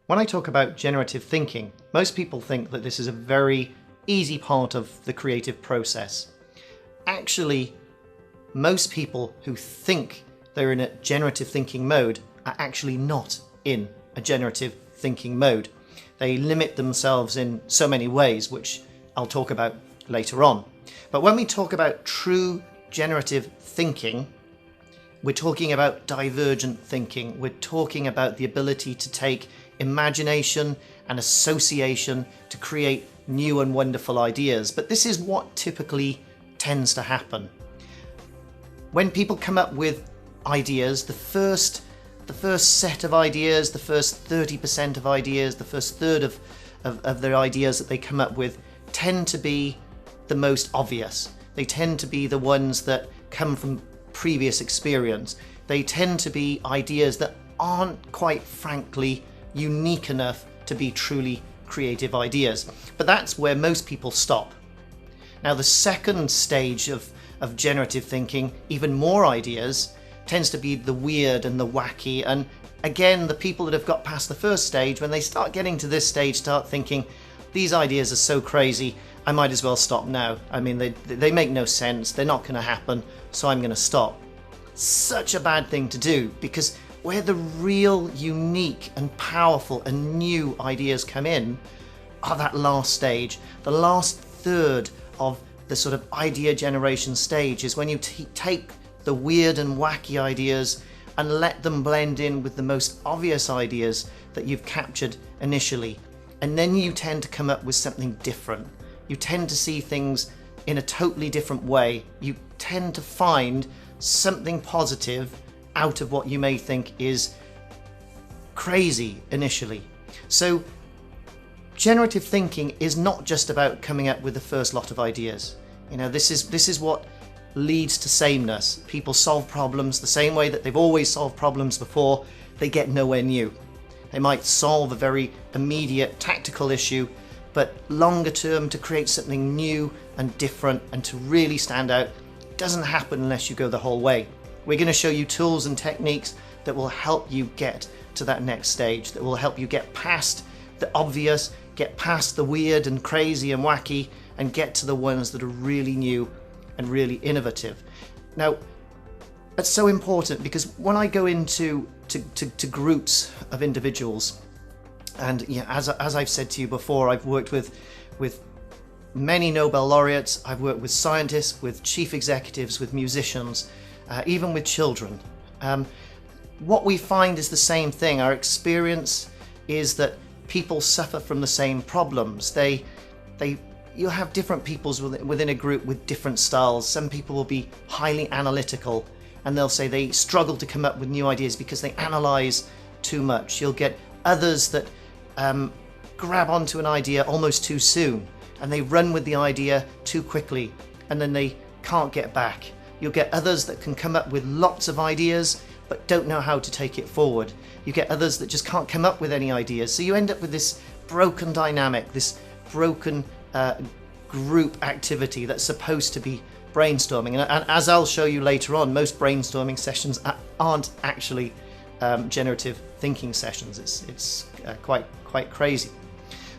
When I talk about generative thinking, most people think that this is a very easy part of the creative process. Actually, most people who think they're in a generative thinking mode are actually not in a generative thinking mode. They limit themselves in so many ways, which I'll talk about later on. But when we talk about true generative thinking, we're talking about divergent thinking. We're talking about the ability to take imagination and association to create new and wonderful ideas. But this is what typically tends to happen. When people come up with ideas, the first set of ideas, the first 30% of ideas, the first third of their ideas that they come up with tend to be the most obvious. They tend to be the ones that come from previous experience. They tend to be ideas that aren't, quite frankly, unique enough to be truly creative ideas. But that's where most people stop. Now, the second stage of generative thinking, even more ideas, tends to be the weird and the wacky. And again, the people that have got past the first stage, when they start getting to this stage, start thinking, these ideas are so crazy, I might as well stop now. I mean, they make no sense, they're not going to happen, so I'm going to stop. Such a bad thing to do, because where the real, unique and powerful and new ideas come in are that last stage. The last third of the sort of idea generation stage is when you take the weird and wacky ideas and let them blend in with the most obvious ideas that you've captured initially. And then you tend to come up with something different. You tend to see things in a totally different way. You tend to find something positive out of what you may think is crazy initially. So generative thinking is not just about coming up with the first lot of ideas. You know, this is what leads to sameness. People solve problems the same way that they've always solved problems before. They get nowhere new. They might solve a very immediate tactical issue, but longer term, to create something new and different and to really stand out doesn't happen unless you go the whole way. We're going to show you tools and techniques that will help you get to that next stage, that will help you get past the obvious, get past the weird and crazy and wacky, and get to the ones that are really new and really innovative. Now, that's so important because when I go into groups of individuals, and yeah, as I've said to you before, I've worked with many Nobel laureates, I've worked with scientists, with chief executives, with musicians, even with children. What we find is the same thing. Our experience is that people suffer from the same problems. You'll have different peoples within a group with different styles. Some people will be highly analytical and they'll say they struggle to come up with new ideas because they analyze too much. You'll get others that grab onto an idea almost too soon and they run with the idea too quickly and then they can't get back. You'll get others that can come up with lots of ideas but don't know how to take it forward. You get others that just can't come up with any ideas. So you end up with this broken dynamic, this broken group activity that's supposed to be brainstorming. And as I'll show you later on, most brainstorming sessions aren't actually generative thinking sessions. It's quite crazy.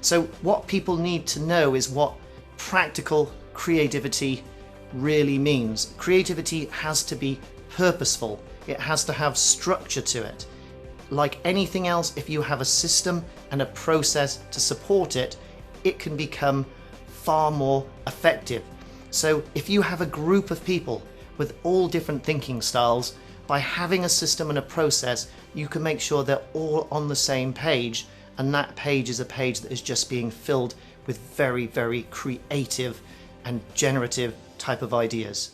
So what people need to know is what practical creativity really means. Creativity has to be purposeful. It has to have structure to it. Like anything else, if you have a system and a process to support it, it can become far more effective. So if you have a group of people with all different thinking styles, by having a system and a process, you can make sure they're all on the same page, and that page is a page that is just being filled with very, very creative and generative type of ideas.